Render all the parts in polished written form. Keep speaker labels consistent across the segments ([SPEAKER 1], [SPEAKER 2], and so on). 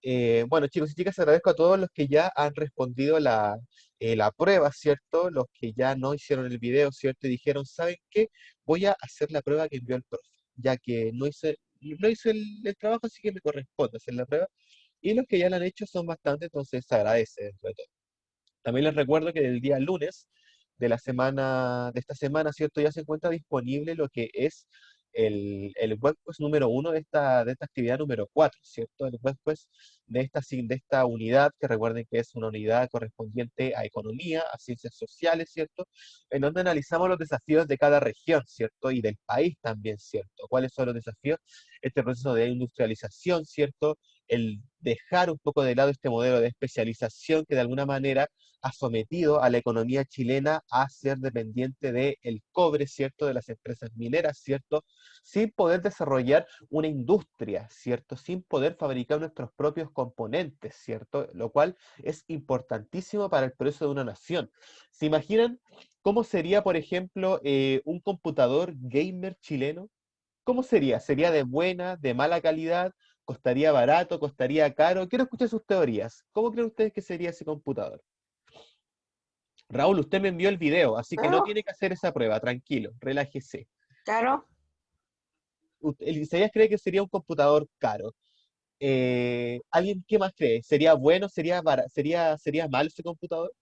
[SPEAKER 1] Bueno, chicos y chicas, agradezco a todos los que ya han respondido la prueba, ¿cierto? Los que ya no hicieron el video, ¿cierto? Y dijeron, ¿saben qué? Voy a hacer la prueba que envió el profe, ya que no hice el trabajo, así que me corresponde hacer la prueba. Y los que ya la han hecho son bastantes, entonces se agradece dentro de todo. También les recuerdo que el día lunes de esta semana, ¿cierto? Ya se encuentra disponible lo que es el webquest número 1 de esta actividad número 4, ¿cierto? El webquest de esta unidad, que recuerden que es una unidad correspondiente a economía, a ciencias sociales, ¿cierto? En donde analizamos los desafíos de cada región, ¿cierto? Y del país también, ¿cierto? ¿Cuáles son los desafíos? Este proceso de industrialización, ¿cierto? El dejar un poco de lado este modelo de especialización que de alguna manera ha sometido a la economía chilena a ser dependiente del cobre, ¿cierto? De las empresas mineras, ¿cierto? Sin poder desarrollar una industria, ¿cierto? Sin poder fabricar nuestros propios componentes, ¿cierto? Lo cual es importantísimo para el progreso de una nación. ¿Se imaginan cómo sería, por ejemplo, un computador gamer chileno? ¿Cómo sería? ¿Sería de buena, de mala calidad? ¿Costaría barato? ¿Costaría caro? Quiero escuchar sus teorías. ¿Cómo creen ustedes que sería ese computador? Raúl, usted me envió el video, así que no
[SPEAKER 2] Claro,
[SPEAKER 1] tiene que hacer esa prueba, tranquilo, relájese.
[SPEAKER 2] claro.
[SPEAKER 1] El Isaías cree que sería un computador caro. ¿Alguien qué más cree? ¿Sería bueno? ¿Sería malo ese computador?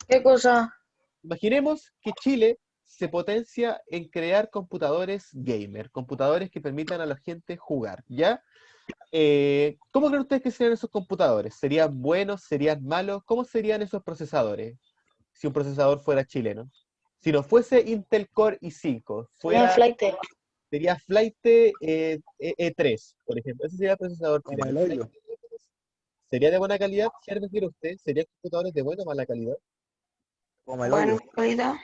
[SPEAKER 2] ¿Qué cosa?
[SPEAKER 1] Imaginemos que Chile se potencia en crear computadores gamer, computadores que permitan a la gente jugar, ¿ya? ¿Cómo creen ustedes que serían esos computadores? ¿Serían buenos? ¿Serían malos? ¿Cómo serían esos procesadores si un procesador fuera chileno? Si no fuese Intel Core i5,
[SPEAKER 2] Serían flight.
[SPEAKER 1] sería Flight E3, por ejemplo. Ese sería el procesador
[SPEAKER 3] Como
[SPEAKER 1] chileno.
[SPEAKER 3] el
[SPEAKER 1] El Flight
[SPEAKER 3] hoyo.
[SPEAKER 1] E3. ¿Sería de buena calidad? ¿Qué refiere usted? ¿Serían computadores de buena o mala calidad?
[SPEAKER 3] Como el
[SPEAKER 2] Bueno,
[SPEAKER 3] hoyo.
[SPEAKER 2] ahorita.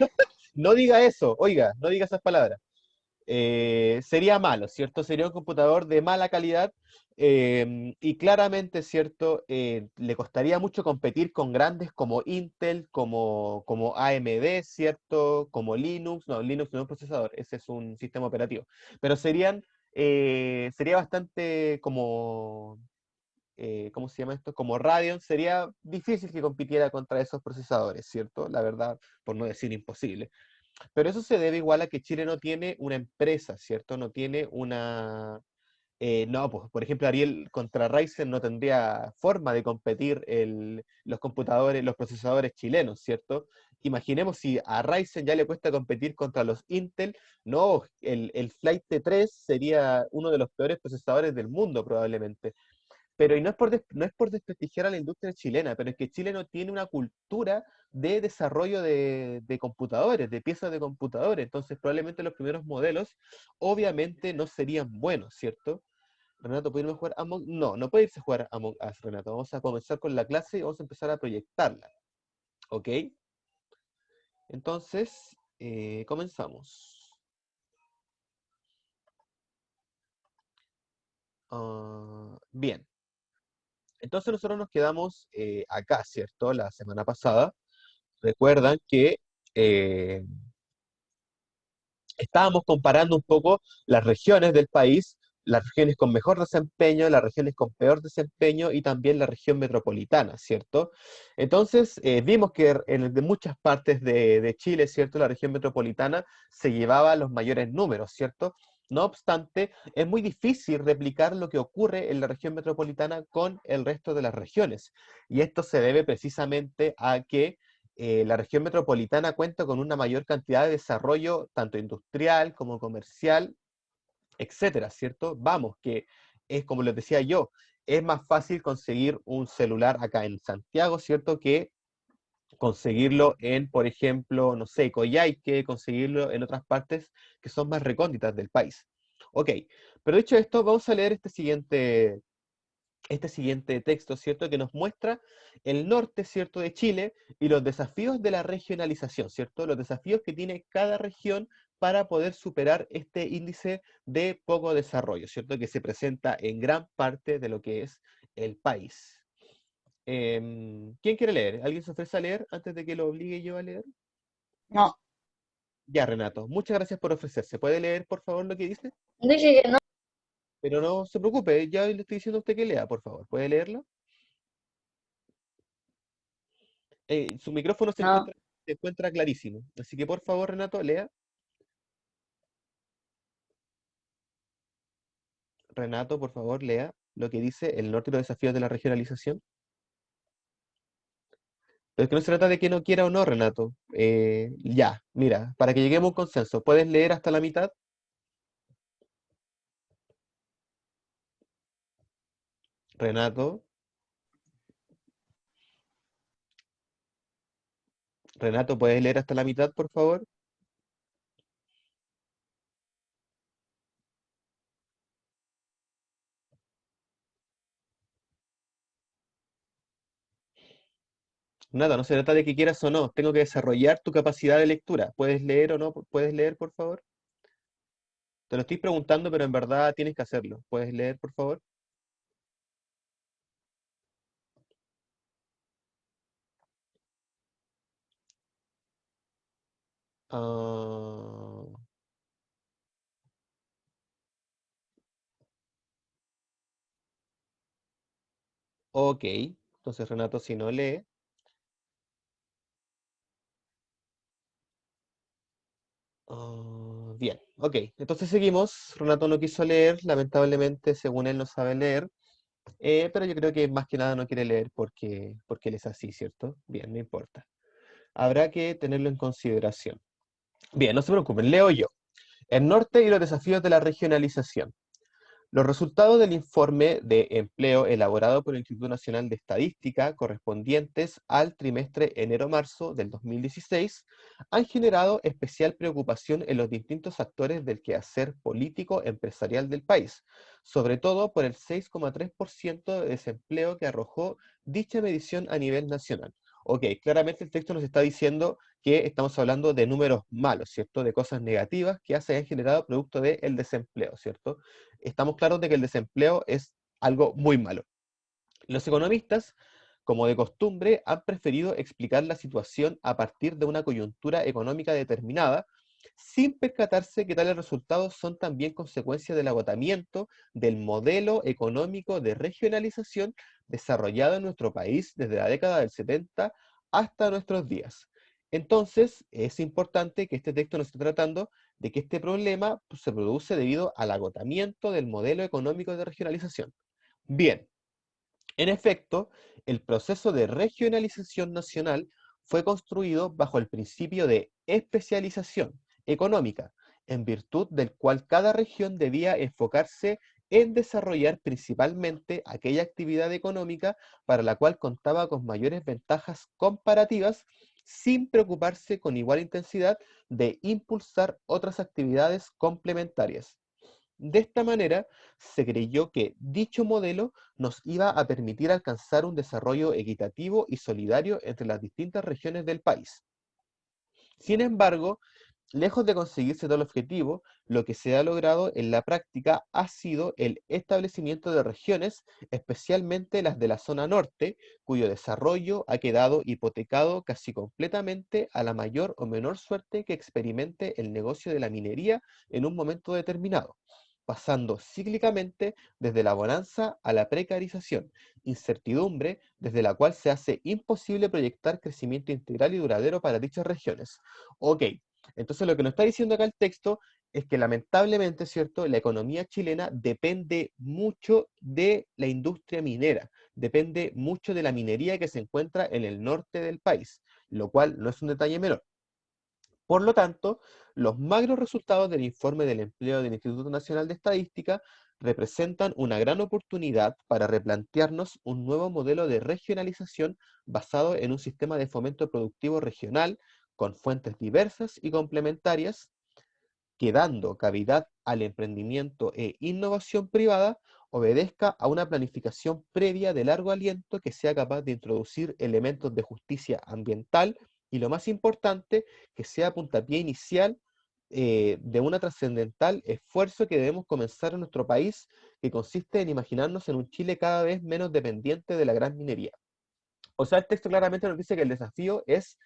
[SPEAKER 1] No diga eso, oiga, no diga esas palabras. Sería malo, ¿cierto? Sería un computador de mala calidad y claramente, ¿cierto? Le costaría mucho competir con grandes como Intel, como AMD, ¿cierto? Como Linux. No, Linux no es un procesador, ese es un sistema operativo. Pero sería bastante ¿cómo se llama esto? Como Radeon, sería difícil que compitiera contra esos procesadores, ¿cierto? La verdad, por no decir imposible. Pero eso se debe igual a que Chile no tiene una empresa, ¿cierto? No tiene no, pues, por ejemplo, Ariel contra Ryzen no tendría forma de competir los computadores, los procesadores chilenos, ¿cierto? Imaginemos si a Ryzen ya le cuesta competir contra los Intel, no, el Flight T3 sería uno de los peores procesadores del mundo probablemente. Pero y no es por desprestigiar a la industria chilena, pero es que Chile no tiene una cultura de desarrollo de computadores, de piezas de computadores. Entonces, probablemente los primeros modelos, obviamente, no serían buenos, ¿cierto? Renato, ¿puede irme a jugar Among? No, no puede irse a jugar Among Us, Renato. Vamos a comenzar con la clase y vamos a empezar a proyectarla. ¿Ok? Entonces, comenzamos. Bien. Entonces nosotros nos quedamos acá, ¿cierto? La semana pasada. Recuerdan que eh, estábamos comparando un poco las regiones del país, las regiones con mejor desempeño, las regiones con peor desempeño y también la región metropolitana, ¿cierto? Entonces, vimos que de muchas partes de Chile, ¿cierto? La región metropolitana se llevaba los mayores números, ¿cierto? No obstante, es muy difícil replicar lo que ocurre en la región metropolitana con el resto de las regiones. Y esto se debe precisamente a que la región metropolitana cuenta con una mayor cantidad de desarrollo, tanto industrial como comercial, etcétera, ¿cierto? Vamos, que es como les decía yo, es más fácil conseguir un celular acá en Santiago, ¿cierto? Que conseguirlo en, por ejemplo, no sé, Coyhaique, conseguirlo en otras partes que son más recónditas del país. Ok, pero dicho esto, vamos a leer este siguiente texto, ¿cierto? Que nos muestra el norte, ¿cierto? De Chile y los desafíos de la regionalización, ¿cierto? Los desafíos que tiene cada región para poder superar este índice de poco desarrollo, ¿cierto? Que se presenta en gran parte de lo que es el país. ¿Quién quiere leer? ¿Alguien se ofrece a leer antes de que lo obligue yo a leer?
[SPEAKER 2] No.
[SPEAKER 1] Ya, Renato, muchas gracias por ofrecerse. ¿Puede leer, por favor, lo que dice?
[SPEAKER 2] Dije que no.
[SPEAKER 1] Pero no se preocupe, ya le estoy diciendo a usted que lea, por favor. ¿Puede leerlo? Su micrófono
[SPEAKER 2] No,
[SPEAKER 1] se encuentra clarísimo. Así que por favor, Renato, lea. Renato, por favor, lea lo que dice el norte y los desafíos de la regionalización. Pero es que no se trata de que no quiera o no, Renato. Ya, mira, para que lleguemos a un consenso, ¿puedes leer hasta la mitad? Renato, Renato, ¿puedes leer hasta la mitad, por favor? Nada, no se trata de que quieras o no, tengo que desarrollar tu capacidad de lectura. ¿Puedes leer o no? ¿Puedes leer, por favor? Te lo estoy preguntando, pero en verdad tienes que hacerlo. ¿Puedes leer, por favor? Ah, ok, entonces Renato, si no lee. Bien, ok, entonces seguimos. Renato no quiso leer, lamentablemente, según él no sabe leer, pero yo creo que más que nada no quiere leer porque él es así, ¿cierto? Bien, no importa. Habrá que tenerlo en consideración. Bien, no se preocupen, leo yo. El norte y los desafíos de la regionalización. Los resultados del informe de empleo elaborado por el Instituto Nacional de Estadística, correspondientes al trimestre enero-marzo del 2016, han generado especial preocupación en los distintos actores del quehacer político empresarial del país, sobre todo por el 6,3% de desempleo que arrojó dicha medición a nivel nacional. Ok, claramente el texto nos está diciendo que estamos hablando de números malos, ¿cierto? De cosas negativas que se han generado producto del desempleo, ¿cierto? Estamos claros de que el desempleo es algo muy malo. Los economistas, como de costumbre, han preferido explicar la situación a partir de una coyuntura económica determinada, sin percatarse que tales resultados son también consecuencia del agotamiento del modelo económico de regionalización desarrollado en nuestro país desde la década del 70 hasta nuestros días. Entonces, es importante que este texto nos esté tratando de que este problema se produce debido al agotamiento del modelo económico de regionalización. Bien, en efecto, el proceso de regionalización nacional fue construido bajo el principio de especialización económica, en virtud del cual cada región debía enfocarse en desarrollar principalmente aquella actividad económica para la cual contaba con mayores ventajas comparativas, sin preocuparse con igual intensidad de impulsar otras actividades complementarias. De esta manera, se creyó que dicho modelo nos iba a permitir alcanzar un desarrollo equitativo y solidario entre las distintas regiones del país. Sin embargo, lejos de conseguirse tal objetivo, lo que se ha logrado en la práctica ha sido el establecimiento de regiones, especialmente las de la zona norte, cuyo desarrollo ha quedado hipotecado casi completamente a la mayor o menor suerte que experimente el negocio de la minería en un momento determinado, pasando cíclicamente desde la bonanza a la precarización, incertidumbre desde la cual se hace imposible proyectar crecimiento integral y duradero para dichas regiones. Ok, entonces lo que nos está diciendo acá el texto es que lamentablemente, ¿cierto? La economía chilena depende mucho de la industria minera, depende mucho de la minería que se encuentra en el norte del país, lo cual no es un detalle menor. Por lo tanto, los magros resultados del informe del empleo del Instituto Nacional de Estadística representan una gran oportunidad para replantearnos un nuevo modelo de regionalización basado en un sistema de fomento productivo regional con fuentes diversas y complementarias, que dando cavidad al emprendimiento e innovación privada, obedezca a una planificación previa de largo aliento que sea capaz de introducir elementos de justicia ambiental y, lo más importante, que sea puntapié inicial de una trascendental esfuerzo que debemos comenzar en nuestro país, que consiste en imaginarnos en un Chile cada vez menos dependiente de la gran minería. O sea, el texto claramente nos dice que el desafío es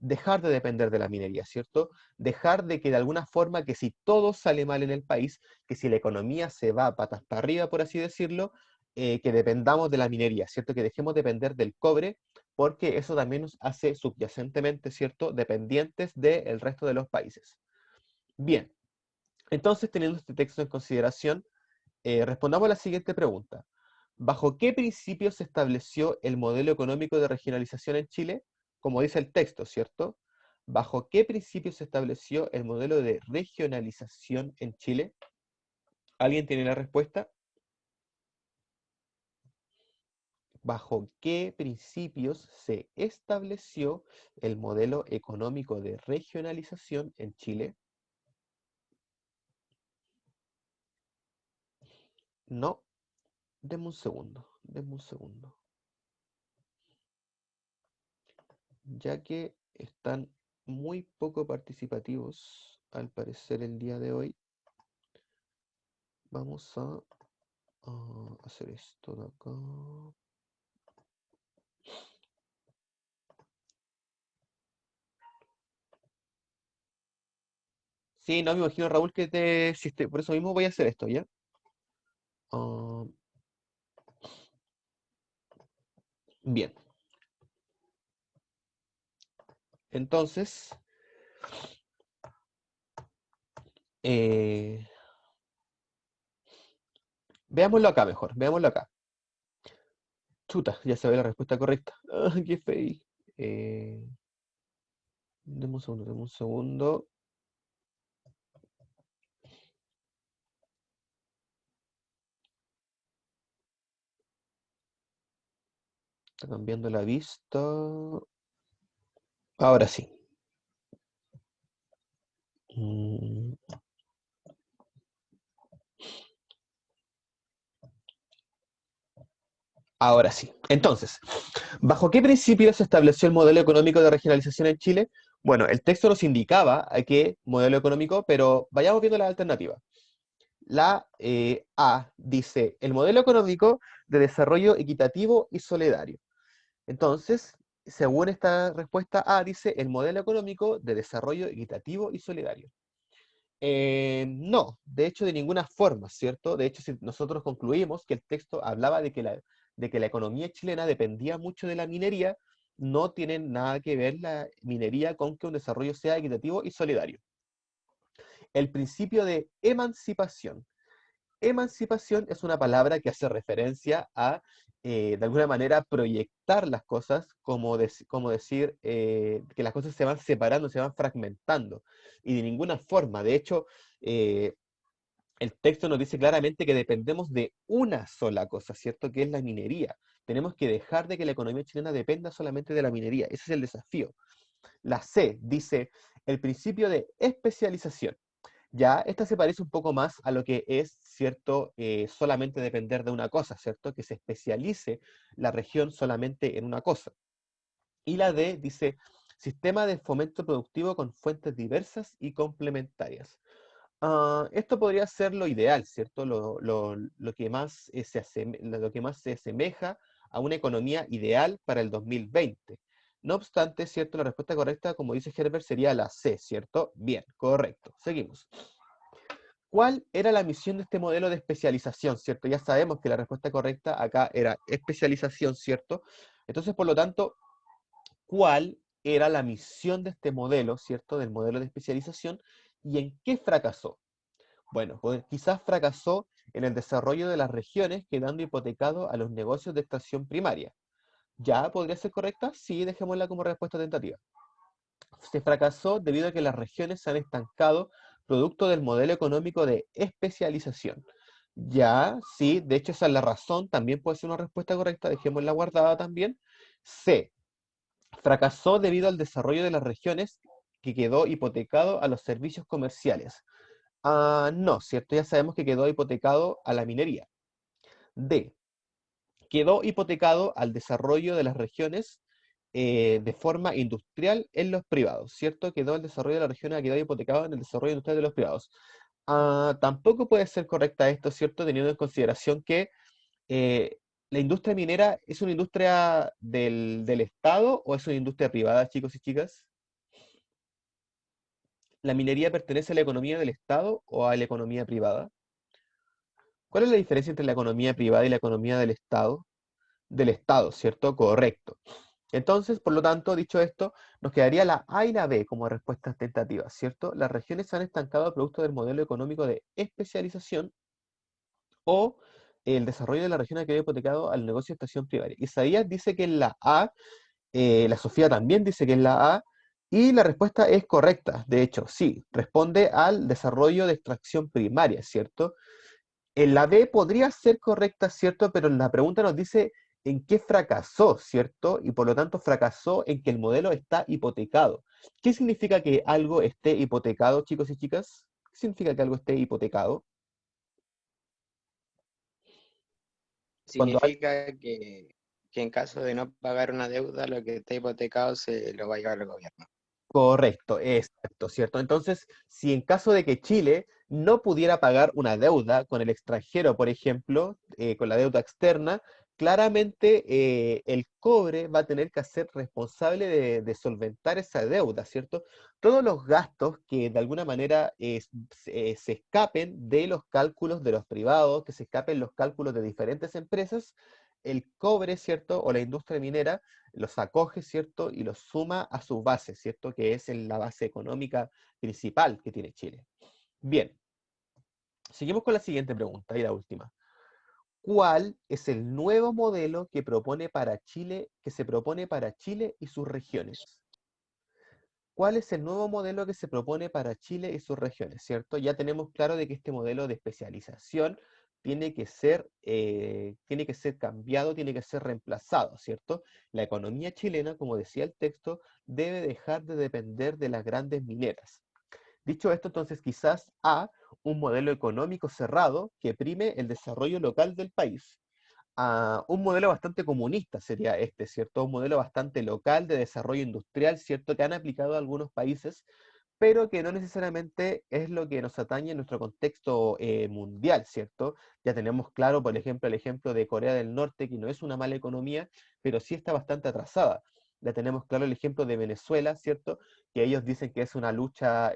[SPEAKER 1] dejar de depender de la minería, ¿cierto? Dejar de que de alguna forma, que si todo sale mal en el país, que si la economía se va patas para arriba, por así decirlo, que dependamos de la minería, ¿cierto? Que dejemos de depender del cobre, porque eso también nos hace subyacentemente, ¿cierto? Dependientes del resto de los países. Bien, entonces teniendo este texto en consideración, respondamos a la siguiente pregunta. ¿Bajo qué principios se estableció el modelo económico de regionalización en Chile? Como dice el texto, ¿cierto? ¿Bajo qué principios se estableció el modelo de regionalización en Chile? ¿Alguien tiene la respuesta? ¿Bajo qué principios se estableció el modelo económico de regionalización en Chile? No, denme un segundo, denme un segundo. Ya que están muy poco participativos, al parecer, el día de hoy, vamos a hacer esto de acá. Sí, no me imagino, Raúl, que te... por eso mismo voy a hacer esto, ¿ya? Ah, bien, entonces, eh, veámoslo acá mejor, veámoslo acá. Chuta, ya se ve la respuesta correcta. Ah, qué fail. Eh, deme un segundo, deme un segundo. Está cambiando la vista. Ahora sí. Mm, ahora sí. Entonces, ¿bajo qué principios se estableció el modelo económico de regionalización en Chile? Bueno, el texto nos indicaba a qué modelo económico, pero vayamos viendo las alternativas. La A dice el modelo económico de desarrollo equitativo y solidario. Entonces, según esta respuesta A, dice el modelo económico de desarrollo equitativo y solidario. No, de hecho, de ninguna forma, ¿cierto? De hecho, si nosotros concluimos que el texto hablaba de que la economía chilena dependía mucho de la minería, no tiene nada que ver la minería con que un desarrollo sea equitativo y solidario. El principio de emancipación. Emancipación es una palabra que hace referencia a, de alguna manera, proyectar las cosas, como decir que las cosas se van separando, se van fragmentando. Y de ninguna forma, de hecho, eh, el texto nos dice claramente que dependemos de una sola cosa, ¿cierto? Que es la minería. Tenemos que dejar de que la economía chilena dependa solamente de la minería. Ese es el desafío. La C dice el principio de especialización. Ya, esta se parece un poco más a lo que es, ¿cierto? Solamente depender de una cosa, ¿cierto? Que se especialice la región solamente en una cosa. Y la D dice, sistema de fomento productivo con fuentes diversas y complementarias. Esto podría ser lo ideal, ¿cierto? Lo que más, lo que más se asemeja a una economía ideal para el 2020. No obstante, ¿cierto? La respuesta correcta, como dice Herbert, sería la C, ¿cierto? Bien, correcto. Seguimos. ¿Cuál era la misión de este modelo de especialización, cierto? Ya sabemos que la respuesta correcta acá era especialización, ¿cierto? Entonces, por lo tanto, ¿cuál era la misión de este modelo, cierto? Del modelo de especialización y en qué fracasó. Bueno, pues quizás fracasó en el desarrollo de las regiones, quedando hipotecado a los negocios de extracción primaria. ¿Ya podría ser correcta? Sí, dejémosla como respuesta tentativa. Se fracasó debido a que las regiones se han estancado producto del modelo económico de especialización. Ya, sí, de hecho esa es la razón, también puede ser una respuesta correcta, dejémosla guardada también. C, fracasó debido al desarrollo de las regiones que quedó hipotecado a los servicios comerciales. No, ¿cierto? Ya sabemos que quedó hipotecado a la minería. D, quedó hipotecado al desarrollo de las regiones de forma industrial en los privados, ¿cierto? Quedó el desarrollo de la región, quedó hipotecado en el desarrollo industrial de los privados. Tampoco puede ser correcta esto, ¿cierto? Teniendo en consideración que eh, la industria minera es una industria del Estado o es una industria privada, chicos y chicas. ¿La minería pertenece a la economía del Estado o a la economía privada? ¿Cuál es la diferencia entre la economía privada y la economía del Estado? Del Estado, ¿cierto? Correcto. Entonces, por lo tanto, dicho esto, nos quedaría la A y la B como respuestas tentativas, ¿cierto? Las regiones se han estancado producto del modelo económico de especialización o el desarrollo de la región ha quedado hipotecado al negocio de extracción primaria. Isaías dice que es la A, la Sofía también dice que es la A, y la respuesta es correcta. De hecho, sí, responde al desarrollo de extracción primaria, ¿cierto? En la B podría ser correcta, ¿cierto? Pero la pregunta nos dice en qué fracasó, ¿cierto? Y por lo tanto fracasó en que el modelo está hipotecado. ¿Qué significa que algo esté hipotecado, chicos y chicas? ¿Qué significa que algo esté hipotecado? Cuando
[SPEAKER 3] Significa que en caso de no pagar una deuda, lo que está hipotecado se lo va a llevar el gobierno.
[SPEAKER 1] Correcto, exacto, ¿cierto? Entonces, si en caso de que Chile no pudiera pagar una deuda con el extranjero, por ejemplo, con la deuda externa, claramente el cobre va a tener que ser responsable de solventar esa deuda, ¿cierto? Todos los gastos que de alguna manera se escapen de los cálculos de los privados, que se escapen los cálculos de diferentes empresas, el cobre, ¿cierto? O la industria minera los acoge, ¿cierto? Y los suma a su base, ¿cierto? Que es la base económica principal que tiene Chile. Bien, seguimos con la siguiente pregunta y la última. ¿Cuál es el nuevo modelo que propone para Chile, que se propone para Chile y sus regiones? ¿Cuál es el nuevo modelo que se propone para Chile y sus regiones? ¿Cierto? Ya tenemos claro de que este modelo de especialización tiene que ser cambiado, tiene que ser reemplazado, ¿cierto? La economía chilena, como decía el texto, debe dejar de depender de las grandes mineras. Dicho esto, entonces quizás un modelo económico cerrado que prime el desarrollo local del país. Un modelo bastante comunista sería este, ¿cierto? Un modelo bastante local de desarrollo industrial, ¿cierto? Que han aplicado algunos países, pero que no necesariamente es lo que nos atañe en nuestro contexto mundial, ¿cierto? Ya tenemos claro, por ejemplo, el ejemplo de Corea del Norte, que no es una mala economía, pero sí está bastante atrasada. Ya tenemos claro el ejemplo de Venezuela, ¿cierto? Que ellos dicen que es una lucha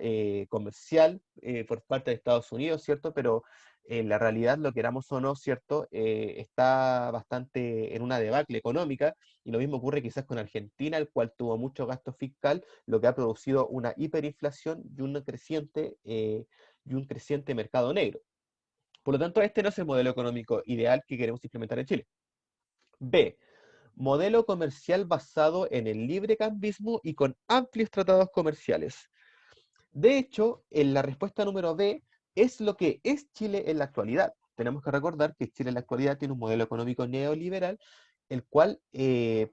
[SPEAKER 1] comercial por parte de Estados Unidos, ¿cierto? Pero en la realidad, lo queramos o no, ¿cierto? Está bastante en una debacle económica, y lo mismo ocurre quizás con Argentina, el cual tuvo mucho gasto fiscal, lo que ha producido una hiperinflación y un creciente mercado negro. Por lo tanto, este no es el modelo económico ideal que queremos implementar en Chile. B. Modelo comercial basado en el librecambismo y con amplios tratados comerciales. De hecho, en la respuesta número B es lo que es Chile en la actualidad. Tenemos que recordar que Chile en la actualidad tiene un modelo económico neoliberal, el cual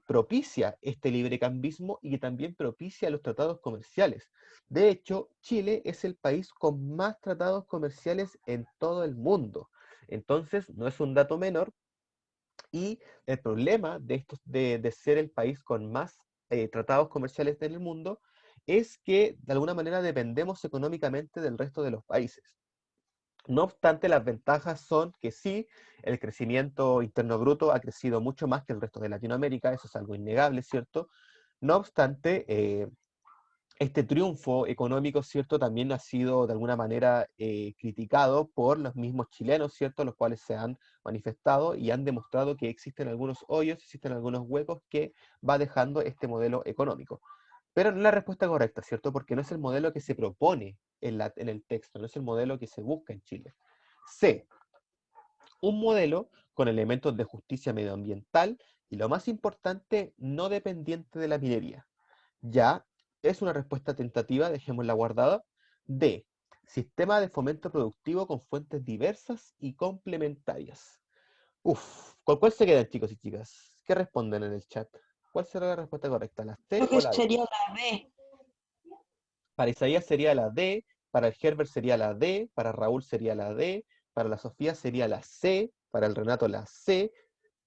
[SPEAKER 1] propicia este librecambismo y que también propicia los tratados comerciales. De hecho, Chile es el país con más tratados comerciales en todo el mundo. Entonces, no es un dato menor, y el problema de ser el país con más tratados comerciales en el mundo es que de alguna manera dependemos económicamente del resto de los países. No obstante, las ventajas son que sí, el crecimiento interno bruto ha crecido mucho más que el resto de Latinoamérica, eso es algo innegable, ¿cierto? No obstante, este triunfo económico, ¿cierto? También ha sido de alguna manera criticado por los mismos chilenos, ¿cierto? Los cuales se han manifestado y han demostrado que existen algunos hoyos, existen algunos huecos que va dejando este modelo económico. Pero no es la respuesta correcta, ¿cierto? Porque no es el modelo que se propone en el texto, no es el modelo que se busca en Chile. C. Un modelo con elementos de justicia medioambiental y, lo más importante, no dependiente de la minería. Ya es una respuesta tentativa, dejémosla guardada. D. Sistema de fomento productivo con fuentes diversas y complementarias. Uf, ¿con cuál se quedan, chicos y chicas? ¿Qué responden en el chat? ¿Cuál será la respuesta correcta, la C
[SPEAKER 2] Creo
[SPEAKER 1] o
[SPEAKER 2] que
[SPEAKER 1] la D?
[SPEAKER 2] sería la B.
[SPEAKER 1] Para Isaías sería la D, para el Herbert sería la D, para Raúl sería la D, para la Sofía sería la C, para el Renato la C.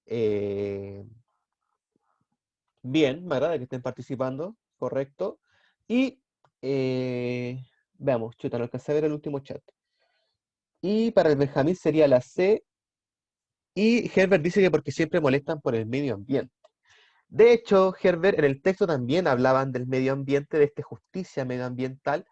[SPEAKER 1] Eh, Bien, me agrada que estén participando, correcto. Y veamos, chuta, no alcancé a ver el último chat. Y para el Benjamín sería la C, y Herbert dice que porque siempre molestan por el medio ambiente. De hecho, Herbert, en el texto también hablaban del medio ambiente, de esta justicia medioambiental,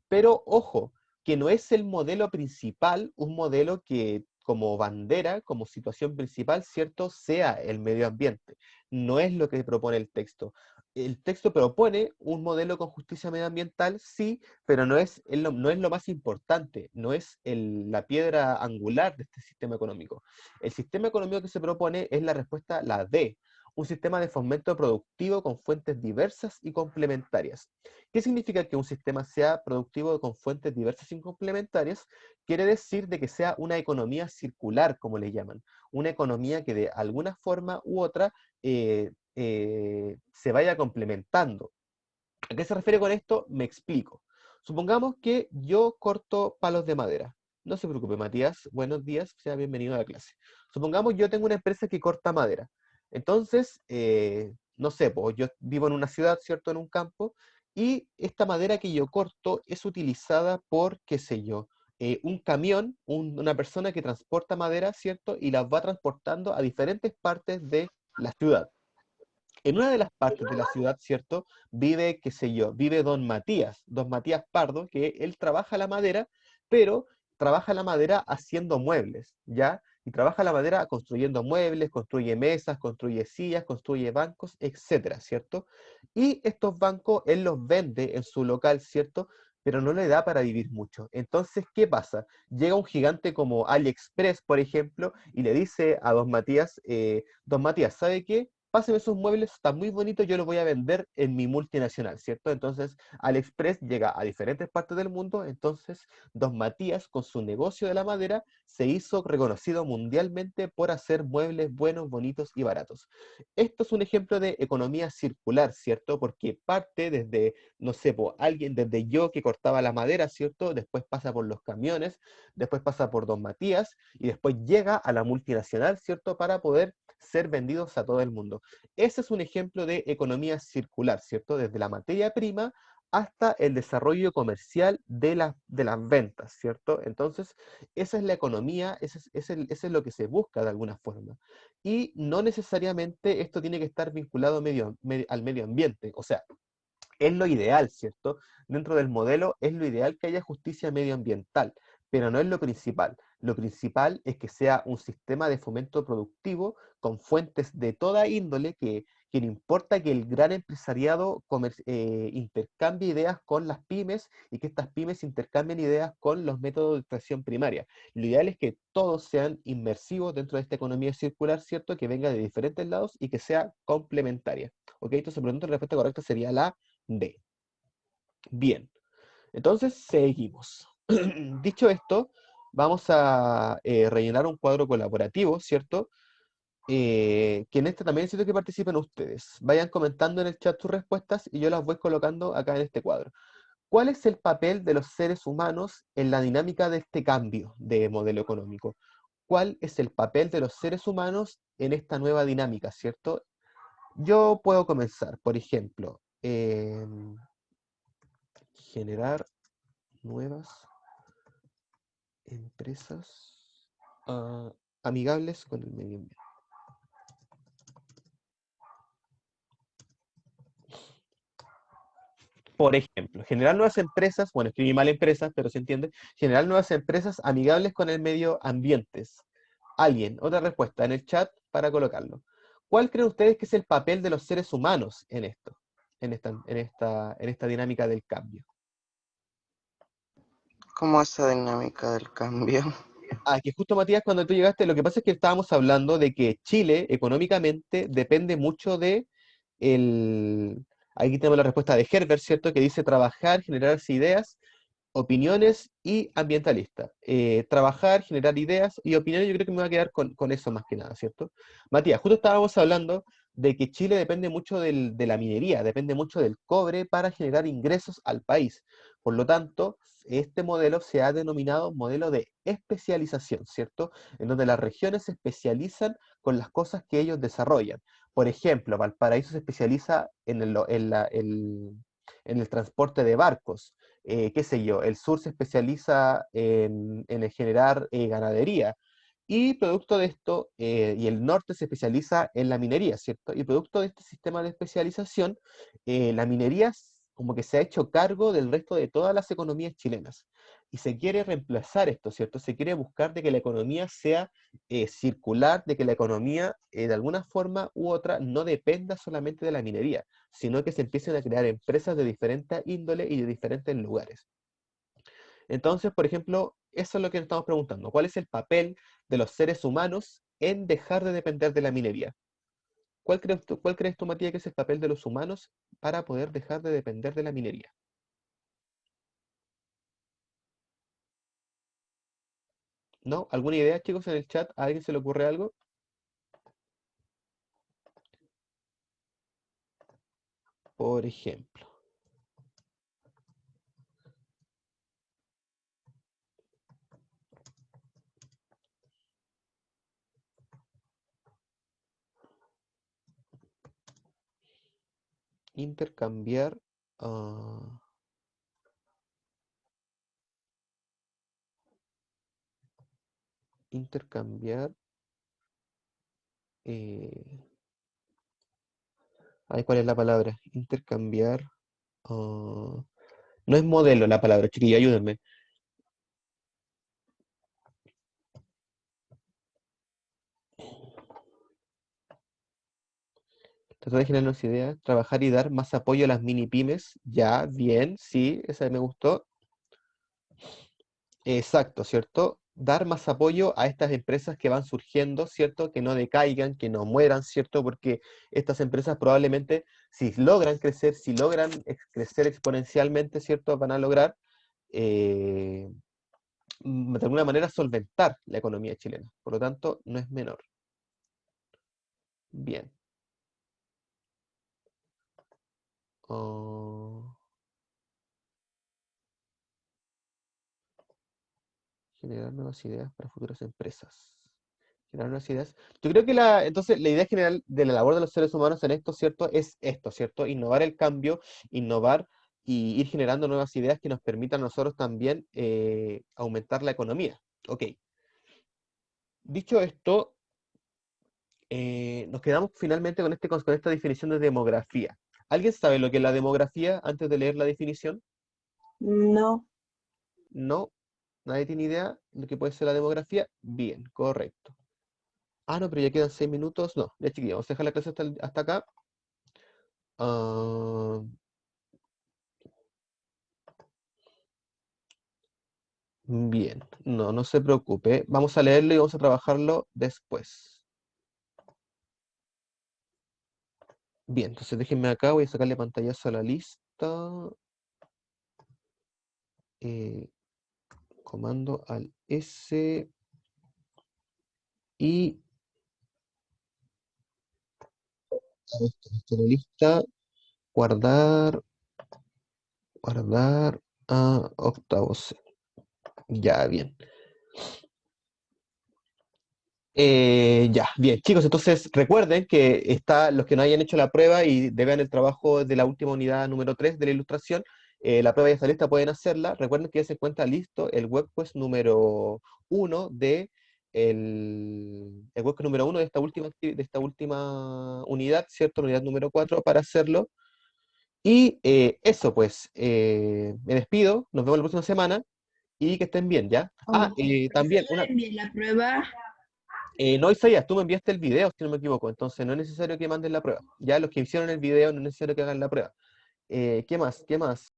[SPEAKER 1] Pero ojo, que no es el modelo principal, un modelo que como bandera, como situación principal, ¿cierto?, sea el medio ambiente. No es lo que propone el texto. El texto propone un modelo con justicia medioambiental, sí, pero no es lo más importante, no es la piedra angular de este sistema económico. El sistema económico que se propone es la respuesta, la D, un sistema de fomento productivo con fuentes diversas y complementarias. ¿Qué significa que un sistema sea productivo con fuentes diversas y complementarias? Quiere decir de que sea una economía circular, como le llaman, una economía que de alguna forma u otra se vaya complementando. ¿A qué se refiere con esto? Me explico. Supongamos que yo corto palos de madera. No se preocupe, Matías. Buenos días, sea bienvenido a la clase. Supongamos yo tengo una empresa que corta madera. Entonces, no sé, pues yo vivo en una ciudad, ¿cierto? En un campo, y esta madera que yo corto es utilizada por, qué sé yo, un camión, una persona que transporta madera, ¿cierto? Y las va transportando a diferentes partes de la ciudad. En una de las partes de la ciudad, ¿cierto? Vive, qué sé yo, vive don Matías Pardo, que él trabaja la madera, pero trabaja la madera haciendo muebles, ¿ya? Y trabaja la madera construyendo muebles, construye mesas, construye sillas, construye bancos, etcétera, ¿cierto? Y estos bancos él los vende en su local, ¿cierto? Pero no le da para vivir mucho. Entonces, ¿qué pasa? Llega un gigante como AliExpress, por ejemplo, y le dice a don Matías, ¿sabe qué? Páseme esos muebles, están muy bonitos, yo los voy a vender en mi multinacional, ¿cierto? Entonces, AliExpress llega a diferentes partes del mundo, entonces, don Matías, con su negocio de la madera, se hizo reconocido mundialmente por hacer muebles buenos, bonitos y baratos. Esto es un ejemplo de economía circular, ¿cierto? Porque parte desde, no sé, alguien, desde yo que cortaba la madera, ¿cierto? Después pasa por los camiones, después pasa por don Matías, y después llega a la multinacional, ¿cierto? Para poder ser vendidos a todo el mundo. Ese es un ejemplo de economía circular, ¿cierto? Desde la materia prima hasta el desarrollo comercial de las ventas, ¿cierto? Entonces, esa es la economía, ese es lo que se busca de alguna forma. Y no necesariamente esto tiene que estar vinculado al medio ambiente, o sea, es lo ideal, ¿cierto? Dentro del modelo es lo ideal que haya justicia medioambiental, pero no es lo principal. Lo principal es que sea un sistema de fomento productivo con fuentes de toda índole que no importa que el gran empresariado intercambie ideas con las pymes y que estas pymes intercambien ideas con los métodos de extracción primaria. Lo ideal es que todos sean inmersivos dentro de esta economía circular, ¿cierto? Que venga de diferentes lados y que sea complementaria. ¿Ok? Entonces, por lo tanto, la respuesta correcta sería la D. Bien, entonces seguimos. Dicho esto, vamos a rellenar un cuadro colaborativo, ¿cierto? Que en este también necesito que participen ustedes. Vayan comentando en el chat sus respuestas y yo las voy colocando acá en este cuadro. ¿Cuál es el papel de los seres humanos en la dinámica de este cambio de modelo económico? ¿Cuál es el papel de los seres humanos en esta nueva dinámica, ¿cierto? Yo puedo comenzar, por ejemplo, generar nuevas empresas ah, amigables con el medio ambiente. Por ejemplo, generar nuevas empresas, bueno, escribí mal empresas, pero se entiende, generar nuevas empresas amigables con el medio ambiente. Alguien, otra respuesta en el chat para colocarlo. ¿Cuál creen ustedes que es el papel de los seres humanos en esto, en esta dinámica del cambio?
[SPEAKER 4] ¿Cómo esa dinámica del cambio?
[SPEAKER 1] Ah, que justo Matías, cuando tú llegaste, lo que pasa es que estábamos hablando de que Chile económicamente depende mucho de el... Aquí tenemos la respuesta de Herbert, ¿cierto? Que dice trabajar, generarse ideas, opiniones y ambientalista. Trabajar, generar ideas y opiniones, yo creo que me voy a quedar con eso más que nada, ¿cierto? Matías, justo estábamos hablando de que Chile depende mucho de la minería, depende mucho del cobre para generar ingresos al país. Por lo tanto, este modelo se ha denominado modelo de especialización, ¿cierto? En donde las regiones se especializan con las cosas que ellos desarrollan. Por ejemplo, Valparaíso se especializa en el transporte de barcos. Qué sé yo, el sur se especializa en el generar ganadería. Y producto de esto, y el norte se especializa en la minería, ¿cierto? Y producto de este sistema de especialización, la minería como que se ha hecho cargo del resto de todas las economías chilenas. Y se quiere reemplazar esto, ¿cierto? Se quiere buscar de que la economía sea circular, de que la economía de alguna forma u otra no dependa solamente de la minería, sino que se empiecen a crear empresas de diferentes índole y de diferentes lugares. Entonces, por ejemplo, eso es lo que nos estamos preguntando. ¿Cuál es el papel de los seres humanos en dejar de depender de la minería? Cuál crees tú, Matías, que es el papel de los humanos para poder dejar de depender de la minería? ¿No? ¿Alguna idea, chicos, en el chat? ¿A alguien se le ocurre algo? Por ejemplo. Intercambiar. ah, intercambiar. eh, ay, ¿cuál es la palabra? Intercambiar. No es modelo la palabra, chiquillo, ayúdenme. Tratar de generar nuevas ideas, trabajar y dar más apoyo a las mini pymes. Ya, bien, sí, esa me gustó. Exacto, ¿cierto? Dar más apoyo a estas empresas que van surgiendo, ¿cierto? Que no decaigan, que no mueran, ¿cierto? Porque estas empresas probablemente, si logran crecer, si logran crecer exponencialmente, ¿cierto? Van a lograr, de alguna manera, solventar la economía chilena. Por lo tanto, no es menor. Bien. Oh, generar nuevas ideas para futuras empresas. Generar nuevas ideas. Yo creo que entonces la idea general de la labor de los seres humanos en esto, ¿cierto? Es esto, ¿cierto? Innovar el cambio, innovar y ir generando nuevas ideas que nos permitan a nosotros también aumentar la economía. Ok. Dicho esto, nos quedamos finalmente con esta definición de demografía. ¿Alguien sabe lo que es la demografía antes de leer la definición?
[SPEAKER 2] No.
[SPEAKER 1] No, nadie tiene idea de lo que puede ser la demografía. Bien, correcto. Ah, no, pero ya quedan 6 minutos. No, ya chiquillos, vamos a dejar la clase hasta acá. Ah, bien, no se preocupe. Vamos a leerlo y vamos a trabajarlo después. Bien, entonces déjenme acá, voy a sacarle pantallazo a la lista. eh, comando al S y a la lista, guardar, guardar a octavos. Ya, bien. Ya, bien, chicos, entonces recuerden que los que no hayan hecho la prueba y vean el trabajo de la última unidad número 3 de la ilustración, la prueba ya está lista, pueden hacerla. Recuerden que ya se encuentra listo el webquest número 1 el webquest número 1 de esta última unidad, ¿cierto? La unidad número 4 para hacerlo. Y eso, pues, me despido, nos vemos la próxima semana y que estén bien, ¿ya? Ah, también,
[SPEAKER 2] Envié la prueba.
[SPEAKER 1] no, Isaías, tú me enviaste el video, si no me equivoco, entonces no es necesario que manden la prueba. Ya los que hicieron el video no es necesario que hagan la prueba. ¿Qué más? ¿Qué más?